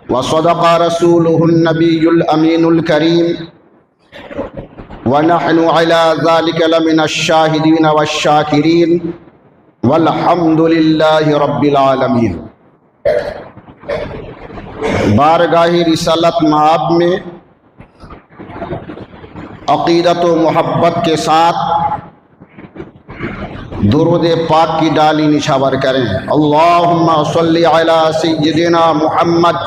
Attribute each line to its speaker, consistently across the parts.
Speaker 1: وصدق رسوله النبي الأمين الكريم ونحن على ذلك لمن الشاهدين والشاكرين والحمد لله رب العالمين۔ بارگاہ رسالت مآب میں عقیدت و محبت کے ساتھ درود پاک کی ڈالی نچھاور کریں۔ اللہم صلی علی سیدنا محمد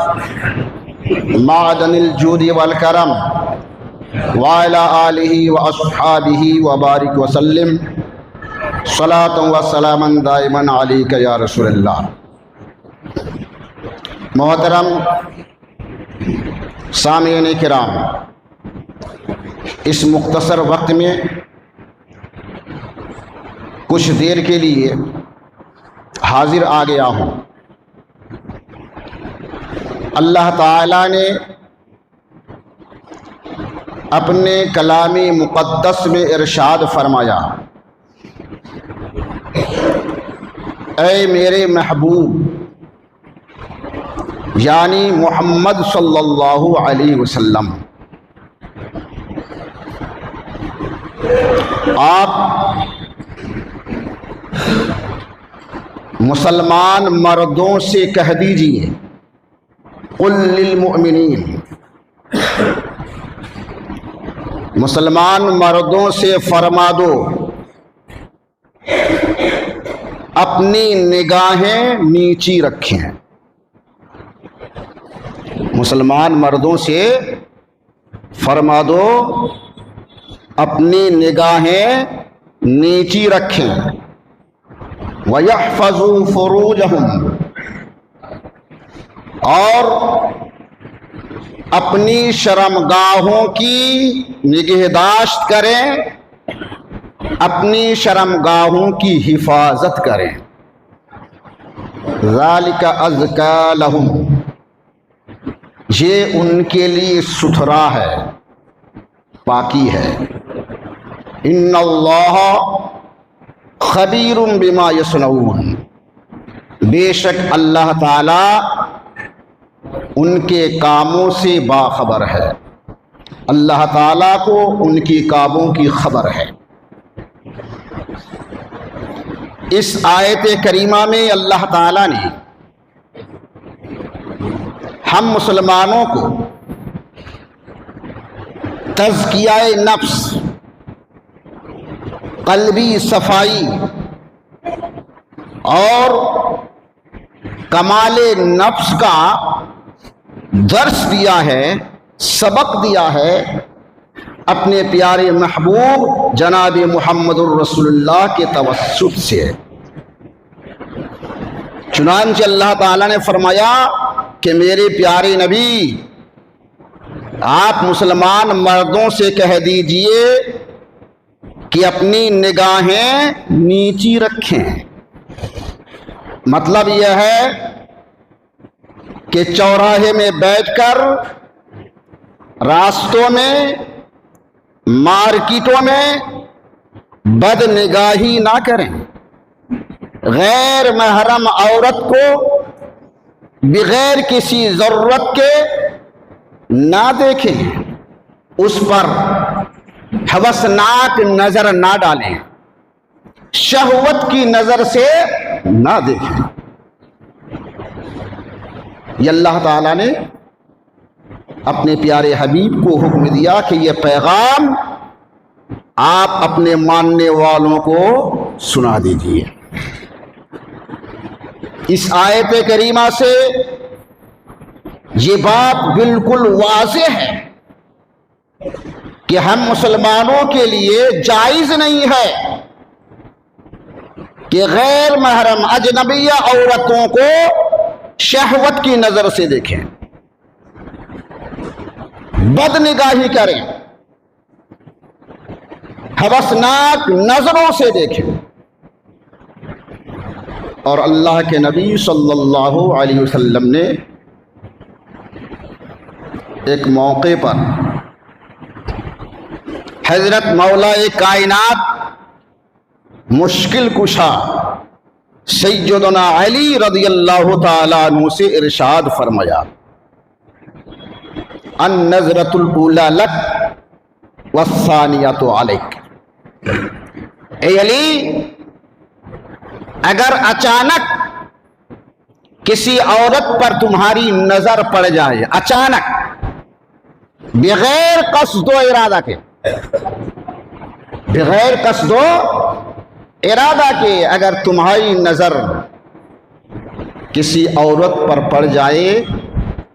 Speaker 1: معدن الجود والکرم وعلی آلہ واصحابہ وبارک وسلم صلاۃ و سلاما دائما علیک یا رسول اللہ۔ محترم سامعین کرام، اس مختصر وقت میں کچھ دیر کے لیے حاضر آ گیا ہوں۔ اللہ تعالیٰ نے اپنے کلام مقدس میں ارشاد فرمایا، اے میرے محبوب یعنی محمد صلی اللہ علیہ وسلم، آپ مسلمان مردوں سے کہہ دیجئے، قل للمؤمنین، مسلمان مردوں سے فرما دو اپنی نگاہیں نیچی رکھیں۔ مسلمان مردوں سے فرما دو اپنی نگاہیں نیچی رکھیں۔ وَيَحْفَظُوا فُرُوجَهُمْ، اور اپنی شرمگاہوں کی نگہداشت کریں، اپنی شرمگاہوں کی حفاظت کریں۔ ذَلِكَ أَزْكَىٰ لَهُمْ، یہ ان کے لیے ستھرا ہے، پاکی ہے۔ ان اللہ خبیر بما یصنعون، بے شک اللہ تعالی ان کے کاموں سے باخبر ہے، اللہ تعالیٰ کو ان کی کاموں کی خبر ہے۔ اس آیت کریمہ میں اللہ تعالیٰ نے ہم مسلمانوں کو تزکیہ نفس، قلبی صفائی اور کمال نفس کا درس دیا ہے، سبق دیا ہے اپنے پیارے محبوب جناب محمد الرسول اللہ کے توسط سے۔ چنانچہ اللہ تعالیٰ نے فرمایا کہ میرے پیارے نبی، آپ مسلمان مردوں سے کہہ دیجئے کہ اپنی نگاہیں نیچی رکھیں۔ مطلب یہ ہے کہ چوراہے میں بیٹھ کر، راستوں میں، مارکیٹوں میں بد نگاہی نہ کریں، غیر محرم عورت کو بغیر کسی ضرورت کے نہ دیکھیں، اس پر ہوسناک نظر نہ ڈالیں، شہوت کی نظر سے نہ دیکھیں۔ یہ اللہ تعالیٰ نے اپنے پیارے حبیب کو حکم دیا کہ یہ پیغام آپ اپنے ماننے والوں کو سنا دیجیے۔ اس آیت کریمہ سے یہ بات بالکل واضح ہے کہ ہم مسلمانوں کے لیے جائز نہیں ہے کہ غیر محرم اجنبیہ عورتوں کو شہوت کی نظر سے دیکھیں، بد نگاہی کریں، ہوسناک نظروں سے دیکھیں۔ اور اللہ کے نبی صلی اللہ علیہ وسلم نے ایک موقع پر حضرت مولا کائنات مشکل کشا سیدنا علی رضی اللہ تعالیٰ عنہ سے ارشاد فرمایا، النظرۃ الاولی لک والثانیۃ علیک۔ اے علی، اگر اچانک کسی عورت پر تمہاری نظر پڑ جائے، اچانک بغیر قصد و ارادہ کے، بغیر قصد و ارادہ کے اگر تمہاری نظر کسی عورت پر پڑ جائے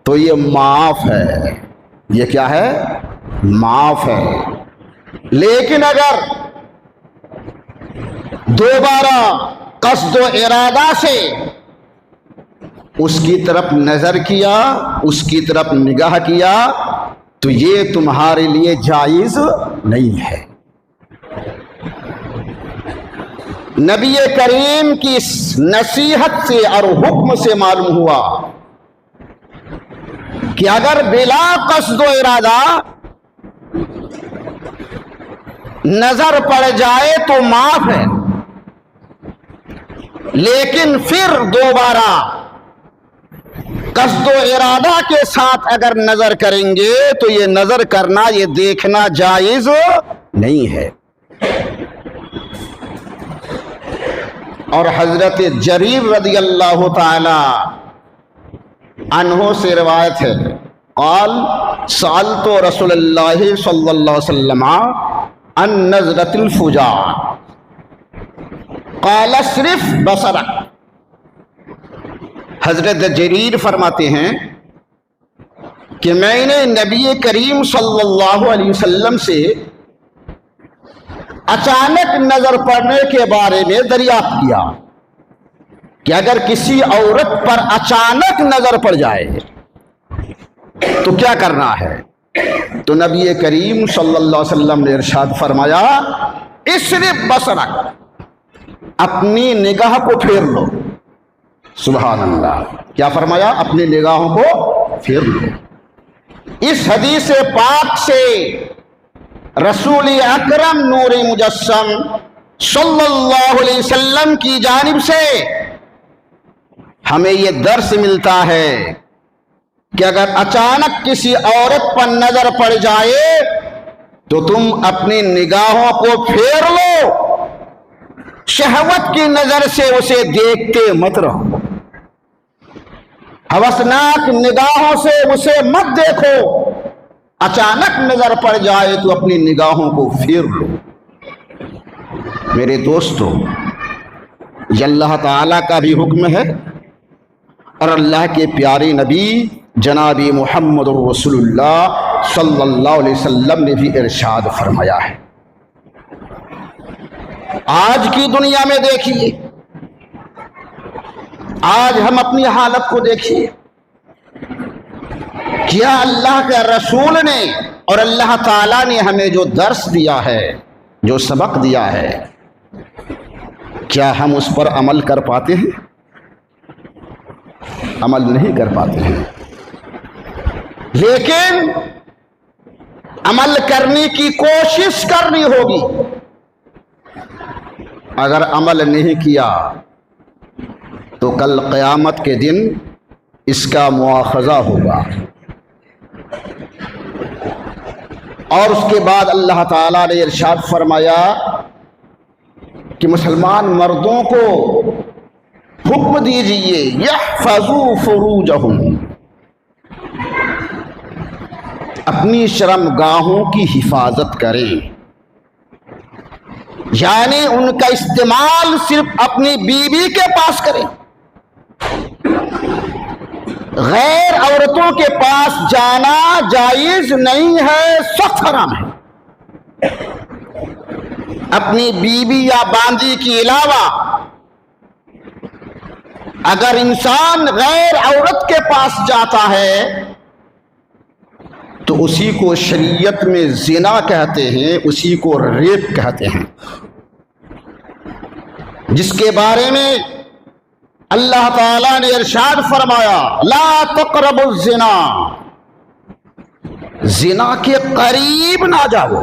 Speaker 1: تو یہ معاف ہے، یہ کیا ہے؟ معاف ہے۔ لیکن اگر دوبارہ قصد و ارادہ سے اس کی طرف نظر کیا، اس کی طرف نگاہ کیا، تو یہ تمہارے لیے جائز نہیں ہے۔ نبی کریم کی نصیحت سے اور حکم سے معلوم ہوا کہ اگر بلا قصد و ارادہ نظر پڑ جائے تو معاف ہے، لیکن پھر دوبارہ قصد و ارادہ کے ساتھ اگر نظر کریں گے تو یہ نظر کرنا، یہ دیکھنا جائز نہیں ہے۔ اور حضرت جریر رضی اللہ تعالی عنہ سے روایت ہے، قال سألت رسول اللہ صلی اللہ علیہ وسلم عن نظرۃ الفجاء قال صرف بصرک۔ حضرت جریر فرماتے ہیں کہ میں نے نبی کریم صلی اللہ علیہ وسلم سے اچانک نظر پڑنے کے بارے میں دریافت کیا کہ اگر کسی عورت پر اچانک نظر پڑ جائے تو کیا کرنا ہے؟ تو نبی کریم صلی اللہ علیہ وسلم نے ارشاد فرمایا، اصرف بصرک، اپنی نگاہ کو پھیر لو۔ سبحان اللہ، کیا فرمایا؟ اپنی نگاہوں کو پھیر لو۔ اس حدیث پاک سے رسول اکرم نور مجسم صلی اللہ علیہ وسلم کی جانب سے ہمیں یہ درس ملتا ہے کہ اگر اچانک کسی عورت پر نظر پڑ جائے تو تم اپنی نگاہوں کو پھیر لو، شہوت کی نظر سے اسے دیکھتے مت رہو، ہوسناک نگاہوں سے اسے مت دیکھو، اچانک نظر پڑ جائے تو اپنی نگاہوں کو پھیر لو۔ میرے دوستو، یہ اللہ تعالیٰ کا بھی حکم ہے اور اللہ کے پیارے نبی جناب محمد رسول اللہ صلی اللہ علیہ وسلم نے بھی ارشاد فرمایا ہے۔ آج کی دنیا میں دیکھیے، آج ہم اپنی حالت کو دیکھیے، کیا اللہ کے رسول نے اور اللہ تعالیٰ نے ہمیں جو درس دیا ہے، جو سبق دیا ہے، کیا ہم اس پر عمل کر پاتے ہیں؟ عمل نہیں کر پاتے ہیں۔ لیکن عمل کرنے کی کوشش کرنی ہوگی۔ اگر عمل نہیں کیا تو کل قیامت کے دن اس کا مواخذہ ہوگا۔ اور اس کے بعد اللہ تعالیٰ نے ارشاد فرمایا کہ مسلمان مردوں کو حکم دیجئے یحفظوا فروجہم، اپنی شرمگاہوں کی حفاظت کریں، یعنی ان کا استعمال صرف اپنی بیوی کے پاس کریں، غیر عورتوں کے پاس جانا جائز نہیں ہے، سخت حرام ہے۔ اپنی بیوی یا باندی کے علاوہ اگر انسان غیر عورت کے پاس جاتا ہے تو اسی کو شریعت میں زنا کہتے ہیں، اسی کو ریپ کہتے ہیں، جس کے بارے میں اللہ تعالیٰ نے ارشاد فرمایا لا تقربوا الزنا، زنا کے قریب نہ جاؤ۔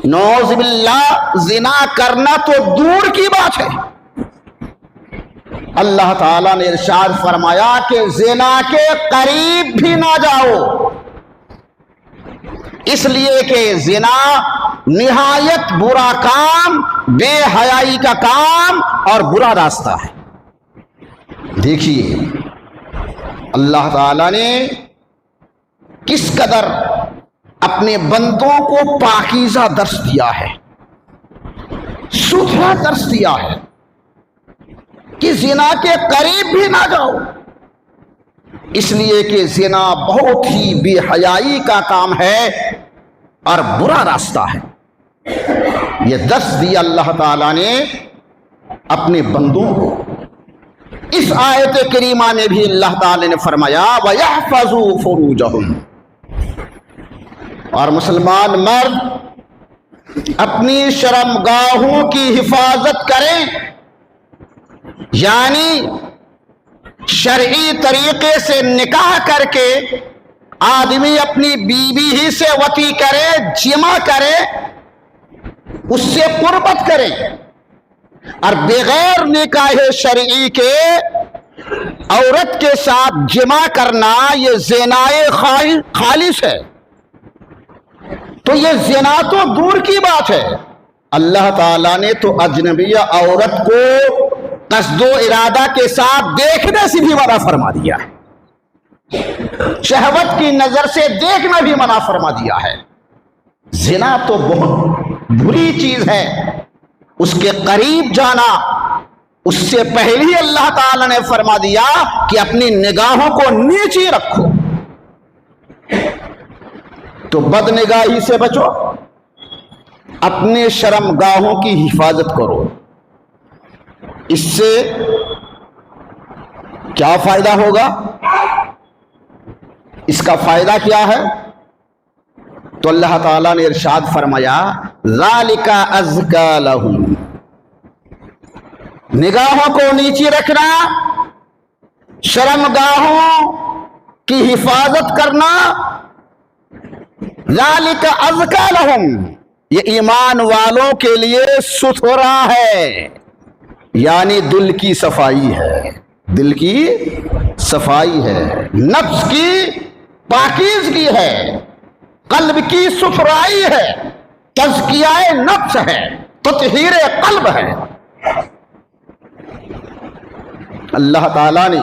Speaker 1: نعوذ باللہ، زنا کرنا تو دور کی بات ہے، اللہ تعالیٰ نے ارشاد فرمایا کہ زنا کے قریب بھی نہ جاؤ۔ اس لیے کہ زنا نہایت برا کام، بے حیائی کا کام اور برا راستہ ہے۔ دیکھیے اللہ تعالی نے کس قدر اپنے بندوں کو پاکیزہ درس دیا ہے، ستھرا درس دیا ہے کہ زنا کے قریب بھی نہ جاؤ، اس لیے کہ زنا بہت ہی بے حیائی کا کام ہے اور برا راستہ ہے۔ یہ درس دیا اللہ تعالیٰ نے اپنے بندوں کو۔ اس آیت کریمہ میں بھی اللہ تعالیٰ نے فرمایا وَيَحْفَظُوا فُرُوجَهُمْ، اور مسلمان مرد اپنی شرمگاہوں کی حفاظت کریں، یعنی شرعی طریقے سے نکاح کر کے آدمی اپنی بیوی ہی سے وطی کرے، جمع کرے، اس سے قربت کرے، اور بغیر نکاح شرعی کے عورت کے ساتھ جمع کرنا یہ زنائے خالص ہے۔ تو یہ زنا تو دور کی بات ہے، اللہ تعالیٰ نے تو اجنبیہ عورت کو قصد و ارادہ کے ساتھ دیکھنے سے بھی منع فرما دیا ہے، شہوت کی نظر سے دیکھنا بھی منع فرما دیا ہے۔ زنا تو بہت بری چیز ہے، اس کے قریب جانا، اس سے پہلے ہی اللہ تعالیٰ نے فرما دیا کہ اپنی نگاہوں کو نیچے رکھو۔ تو بد نگاہی سے بچو، اپنے شرمگاہوں کی حفاظت کرو۔ اس سے کیا فائدہ ہوگا؟ اس کا فائدہ کیا ہے؟ تو اللہ تعالیٰ نے ارشاد فرمایا ذالک ازکیٰ لہم، نگاہوں کو نیچے رکھنا، شرمگاہوں کی حفاظت کرنا، ذالک ازکیٰ لہم، یہ ایمان والوں کے لیے ستھرا ہے، یعنی دل کی صفائی ہے، دل کی صفائی ہے، نفس کی پاکیزگی ہے، قلب کی ستھرائی ہے، تزکیہ نفس ہے، تطہیر قلب ہے۔ اللہ تعالیٰ نے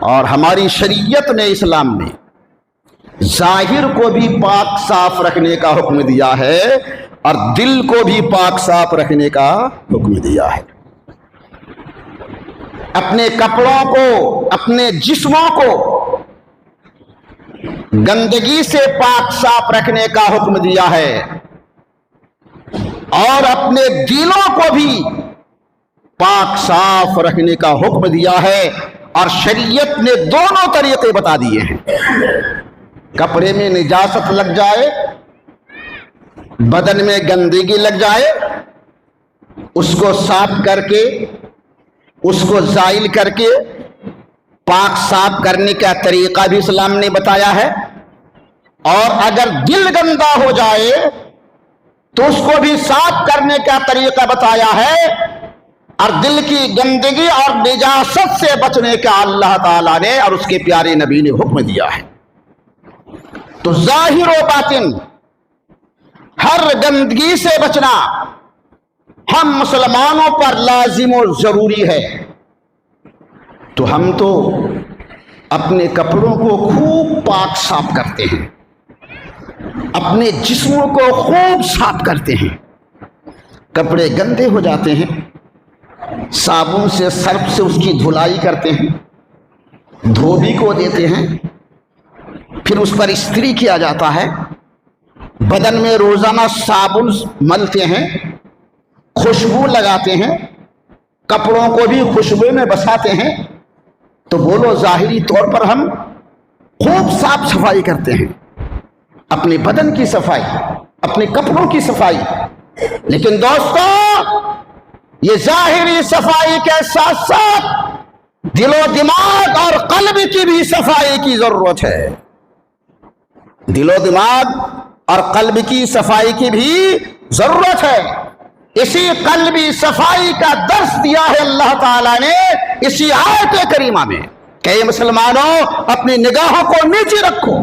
Speaker 1: اور ہماری شریعت نے، اسلام نے ظاہر کو بھی پاک صاف رکھنے کا حکم دیا ہے اور دل کو بھی پاک صاف رکھنے کا حکم دیا ہے۔ اپنے کپڑوں کو، اپنے جسموں کو گندگی سے پاک صاف رکھنے کا حکم دیا ہے، اور اپنے دلوں کو بھی پاک صاف رکھنے کا حکم دیا ہے، اور شریعت نے دونوں طریقے بتا دیے ہیں۔ کپڑے میں نجاست لگ جائے، بدن میں گندگی لگ جائے، اس کو صاف کر کے، اس کو زائل کر کے پاک صاف کرنے کا طریقہ بھی اسلام نے بتایا ہے، اور اگر دل گندا ہو جائے تو اس کو بھی صاف کرنے کا طریقہ بتایا ہے، اور دل کی گندگی اور نجاست سے بچنے کا اللہ تعالیٰ نے اور اس کے پیارے نبی نے حکم دیا ہے۔ تو ظاہر و باطن ہر گندگی سے بچنا ہم مسلمانوں پر لازم و ضروری ہے۔ تو ہم تو اپنے کپڑوں کو خوب پاک صاف کرتے ہیں، اپنے جسموں کو خوب صاف کرتے ہیں، کپڑے گندے ہو جاتے ہیں، صابن سے، سرف سے اس کی دھلائی کرتے ہیں، دھوبی کو دیتے ہیں، پھر اس پر استری کیا جاتا ہے، بدن میں روزانہ صابن ملتے ہیں، خوشبو لگاتے ہیں، کپڑوں کو بھی خوشبو میں بساتے ہیں۔ تو بولو ظاہری طور پر ہم خوب صاف صفائی کرتے ہیں، اپنے بدن کی صفائی، اپنے کپڑوں کی صفائی، لیکن دوستو یہ ظاہری صفائی کے ساتھ ساتھ دل و دماغ اور قلب کی بھی صفائی کی ضرورت ہے۔ دل و دماغ اور قلب کی صفائی کی بھی ضرورت ہے۔ اسی قلبی صفائی کا درس دیا ہے اللہ تعالیٰ نے اسی آیت کریمہ میں کہ اے مسلمانوں اپنی نگاہوں کو نیچے رکھو،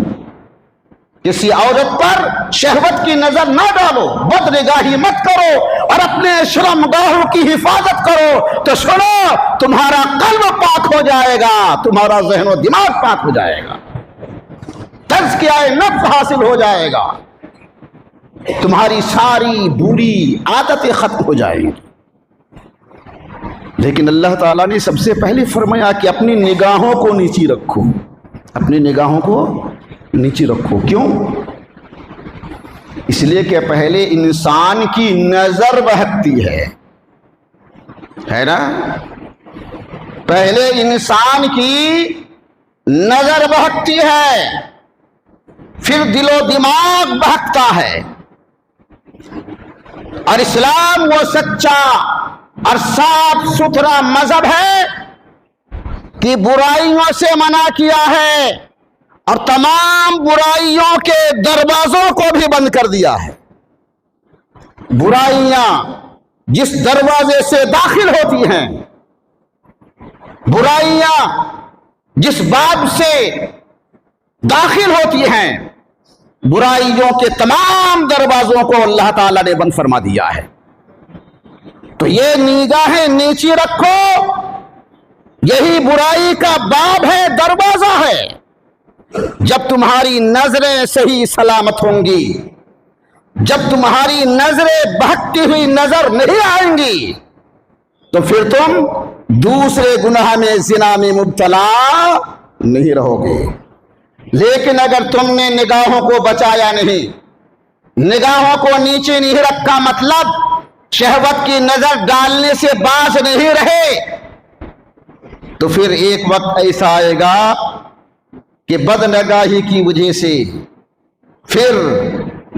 Speaker 1: کسی عورت پر شہوت کی نظر نہ ڈالو، بد نگاہی مت کرو اور اپنے شرمگاہوں کی حفاظت کرو، تو سنو تمہارا قلب پاک ہو جائے گا، تمہارا ذہن و دماغ پاک ہو جائے گا، تزکیہ نفس حاصل ہو جائے گا، تمہاری ساری بری عادتیں ختم ہو جائیں گی۔ لیکن اللہ تعالیٰ نے سب سے پہلے فرمایا کہ اپنی نگاہوں کو نیچی رکھو، اپنی نگاہوں کو نیچی رکھو۔ کیوں؟ اس لیے کہ پہلے انسان کی نظر بہکتی ہے نا، پہلے انسان کی نظر بہکتی ہے، پھر دل و دماغ بہکتا ہے، اور اسلام وہ سچا اور صاف ستھرا مذہب ہے کہ برائیوں سے منع کیا ہے اور تمام برائیوں کے دروازوں کو بھی بند کر دیا ہے۔ برائیاں جس دروازے سے داخل ہوتی ہیں، برائیاں جس باب سے داخل ہوتی ہیں، برائیوں کے تمام دروازوں کو اللہ تعالیٰ نے بند فرما دیا ہے۔ تو یہ نگاہیں نیچی رکھو، یہی برائی کا باب ہے، دروازہ ہے۔ جب تمہاری نظریں صحیح سلامت ہوں گی، جب تمہاری نظریں بہکتی ہوئی نظر نہیں آئیں گی، تو پھر تم دوسرے گناہ میں، زنا میں مبتلا نہیں رہو گے۔ لیکن اگر تم نے نگاہوں کو بچایا نہیں، نگاہوں کو نیچے نہیں رکھا، مطلب شہوت کی نظر ڈالنے سے باز نہیں رہے، تو پھر ایک وقت ایسا آئے گا کہ بد نگاہی کی وجہ سے پھر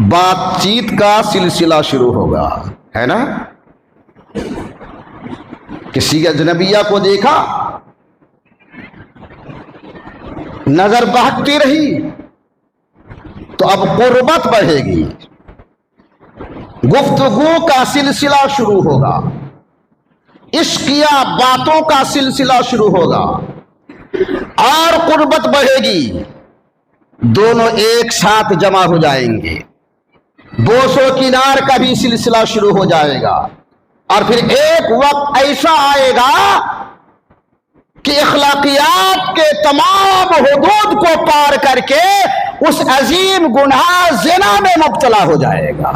Speaker 1: بات چیت کا سلسلہ شروع ہوگا، ہے نا۔ کسی اجنبیہ کو دیکھا، نظر بہکتی رہی، تو اب قربت بڑھے گی، گفتگو کا سلسلہ شروع ہوگا، عشقیہ باتوں کا سلسلہ شروع ہوگا اور قربت بڑھے گی، دونوں ایک ساتھ جمع ہو جائیں گے، بوس و کنار کا بھی سلسلہ شروع ہو جائے گا، اور پھر ایک وقت ایسا آئے گا کہ اخلاقیات کے تمام حدود کو پار کر کے اس عظیم گناہ زنا میں مبتلا ہو جائے گا۔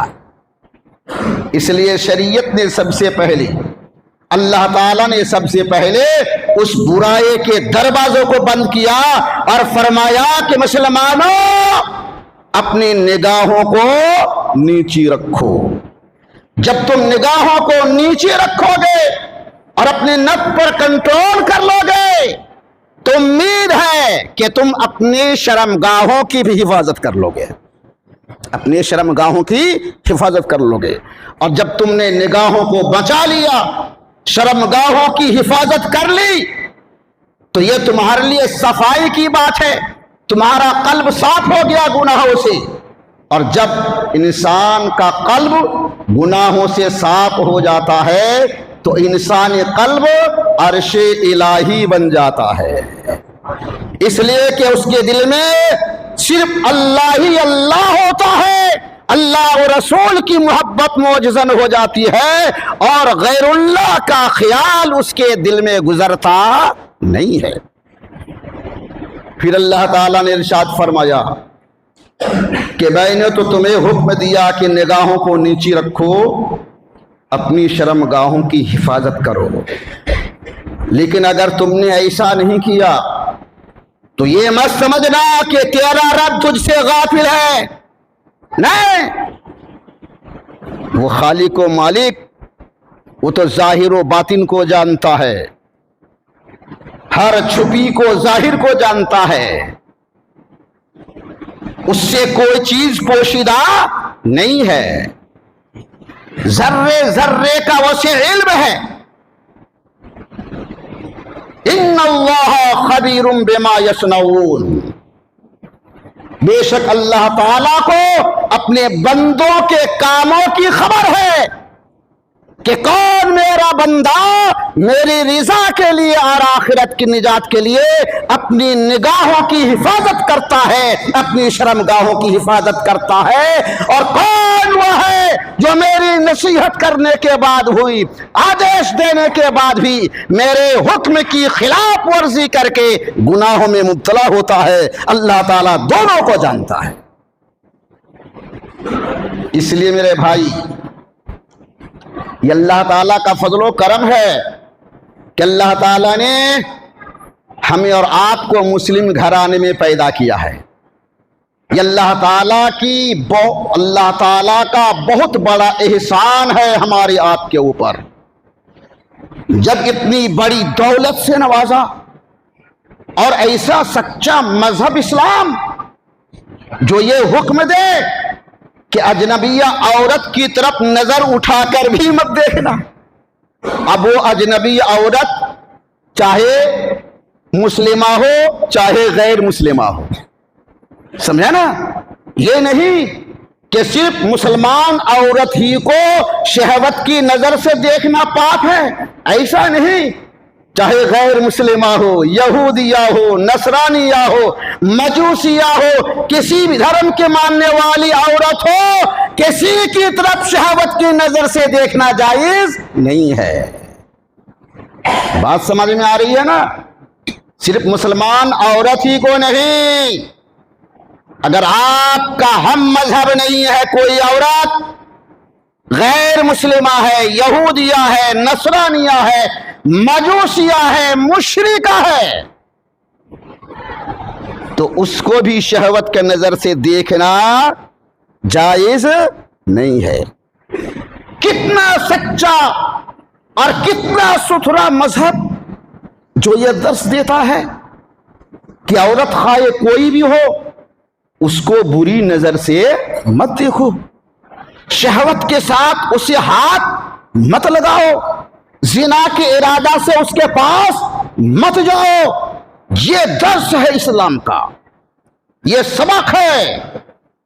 Speaker 1: اس لیے شریعت نے سب سے پہلے، اللہ تعالیٰ نے سب سے پہلے اس برائی کے دروازوں کو بند کیا اور فرمایا کہ مسلمانوں اپنی نگاہوں کو نیچی رکھو۔ جب تم نگاہوں کو نیچے رکھو گے اور اپنے نفس پر کنٹرول کر لو گے، تو امید ہے کہ تم اپنی شرمگاہوں کی بھی حفاظت کر لو گے، اپنی شرمگاہوں کی حفاظت کر لو گے۔ اور جب تم نے نگاہوں کو بچا لیا، شرمگاہوں کی حفاظت کر لی، تو یہ تمہارے لیے صفائی کی بات ہے، تمہارا قلب صاف ہو گیا گناہوں سے۔ اور جب انسان کا قلب گناہوں سے صاف ہو جاتا ہے تو انسانی قلب عرش الہی بن جاتا ہے، اس لیے کہ اس کے دل میں صرف اللہ ہی اللہ ہوتا ہے، اللہ و رسول کی محبت موجزن ہو جاتی ہے، اور غیر اللہ کا خیال اس کے دل میں گزرتا نہیں ہے۔ پھر اللہ تعالیٰ نے ارشاد فرمایا کہ میں نے تو تمہیں حکم دیا کہ نگاہوں کو نیچی رکھو، اپنی شرمگاہوں کی حفاظت کرو، لیکن اگر تم نے ایسا نہیں کیا تو یہ مت سمجھنا کہ تیرا رب تجھ سے غافل ہے، نہیں، وہ خالق و مالک، وہ تو ظاہر و باطن کو جانتا ہے، ہر چھپی کو ظاہر کو جانتا ہے، اس سے کوئی چیز پوشیدہ نہیں ہے، ذرے ذرے کا وسیع علم ہے۔ ان اللہ خبیر بما یصنعون، بے شک اللہ تعالیٰ کو اپنے بندوں کے کاموں کی خبر ہے، کہ کون میرا بندہ میری رضا کے لیے اور آخرت کی نجات کے لیے اپنی نگاہوں کی حفاظت کرتا ہے، اپنی شرمگاہوں کی حفاظت کرتا ہے، اور کون وہ ہے جو میری نصیحت کرنے کے بعد ہوئی، آدیش دینے کے بعد بھی میرے حکم کی خلاف ورزی کر کے گناہوں میں مبتلا ہوتا ہے۔ اللہ تعالیٰ دونوں کو جانتا ہے۔ اس لیے میرے بھائی، یہ اللہ تعالیٰ کا فضل و کرم ہے کہ اللہ تعالیٰ نے ہمیں اور آپ کو مسلم گھرانے میں پیدا کیا ہے۔ یہ اللہ تعالیٰ کا بہت بڑا احسان ہے ہمارے آپ کے اوپر، جب اتنی بڑی دولت سے نوازا، اور ایسا سچا مذہب اسلام جو یہ حکم دے کہ اجنبیہ عورت کی طرف نظر اٹھا کر بھی مت دیکھنا۔ اب وہ اجنبی عورت چاہے مسلمہ ہو چاہے غیر مسلمہ ہو، سمجھا نا؟ یہ نہیں کہ صرف مسلمان عورت ہی کو شہوت کی نظر سے دیکھنا پاک ہے، ایسا نہیں، چاہے غیر مسلمہ ہو، یہودیہ ہو، نصرانیہ ہو، مجوسیہ ہو، کسی بھی دھرم کے ماننے والی عورت ہو، کسی کی طرف شہوت کی نظر سے دیکھنا جائز نہیں ہے۔ بات سمجھ میں آ رہی ہے نا؟ صرف مسلمان عورت ہی کو نہیں، اگر آپ کا ہم مذہب نہیں ہے کوئی عورت، غیر مسلمہ ہے، یہودیہ ہے، نصرانیہ ہے، مجوسیہ ہے، مشرکہ ہے، تو اس کو بھی شہوت کے نظر سے دیکھنا جائز نہیں ہے۔ کتنا سچا اور کتنا ستھرا مذہب جو یہ درس دیتا ہے کہ عورت خواہ کوئی بھی ہو اس کو بری نظر سے مت دیکھو، شہوت کے ساتھ اسے ہاتھ مت لگاؤ، زنا کے ارادہ سے اس کے پاس مت جاؤ۔ یہ درس ہے اسلام کا، یہ سبق ہے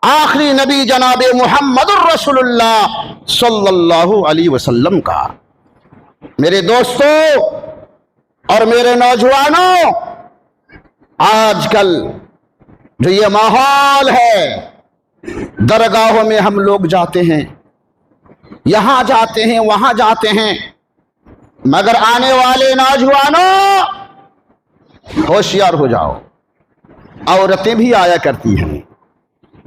Speaker 1: آخری نبی جناب محمد الرسول اللہ صلی اللہ علیہ وسلم کا۔ میرے دوستو اور میرے نوجوانوں، آج کل جو یہ ماحول ہے، درگاہوں میں ہم لوگ جاتے ہیں، یہاں جاتے ہیں، وہاں جاتے ہیں، مگر آنے والے نوجوانوں ہوشیار ہو جاؤ، عورتیں بھی آیا کرتی ہیں۔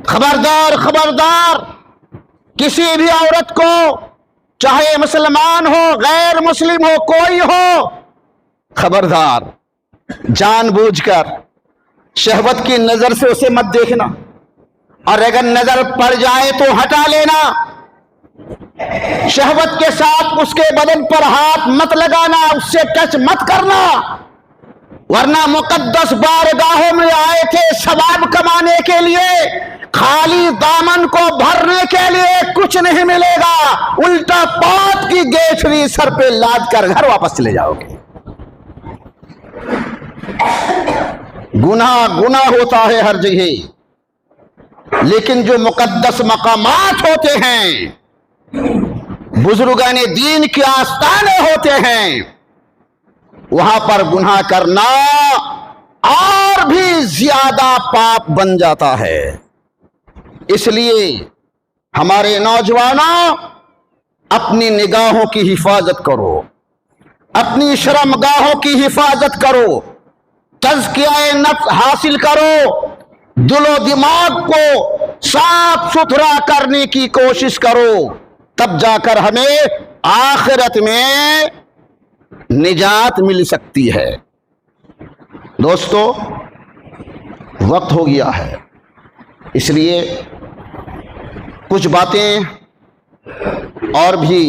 Speaker 1: خبردار خبردار، کسی بھی عورت کو، چاہے مسلمان ہو غیر مسلم ہو کوئی ہو، خبردار، جان بوجھ کر شہوت کی نظر سے اسے مت دیکھنا، اور اگر نظر پڑ جائے تو ہٹا لینا، شہوت کے ساتھ اس کے بدن پر ہاتھ مت لگانا، اس سے ٹچ مت کرنا، ورنہ مقدس بارگاہوں میں آئے تھے ثواب کمانے کے لیے، خالی دامن کو بھرنے کے لیے کچھ نہیں ملے گا، الٹا پات کی گیٹھری سر پہ لاد کر گھر واپس چلے جاؤ گے۔ گناہ ہوتا ہے ہر جگہ، لیکن جو مقدس مقامات ہوتے ہیں، بزرگان دین کے آستانے ہوتے ہیں، وہاں پر گناہ کرنا اور بھی زیادہ پاپ بن جاتا ہے۔ اس لیے ہمارے نوجوانوں، اپنی نگاہوں کی حفاظت کرو، اپنی شرمگاہوں کی حفاظت کرو، تزکیہ نفس حاصل کرو، دل و دماغ کو صاف ستھرا کرنے کی کوشش کرو، تب جا کر ہمیں آخرت میں نجات مل سکتی ہے۔ دوستو، وقت ہو گیا ہے، اس لیے کچھ باتیں اور بھی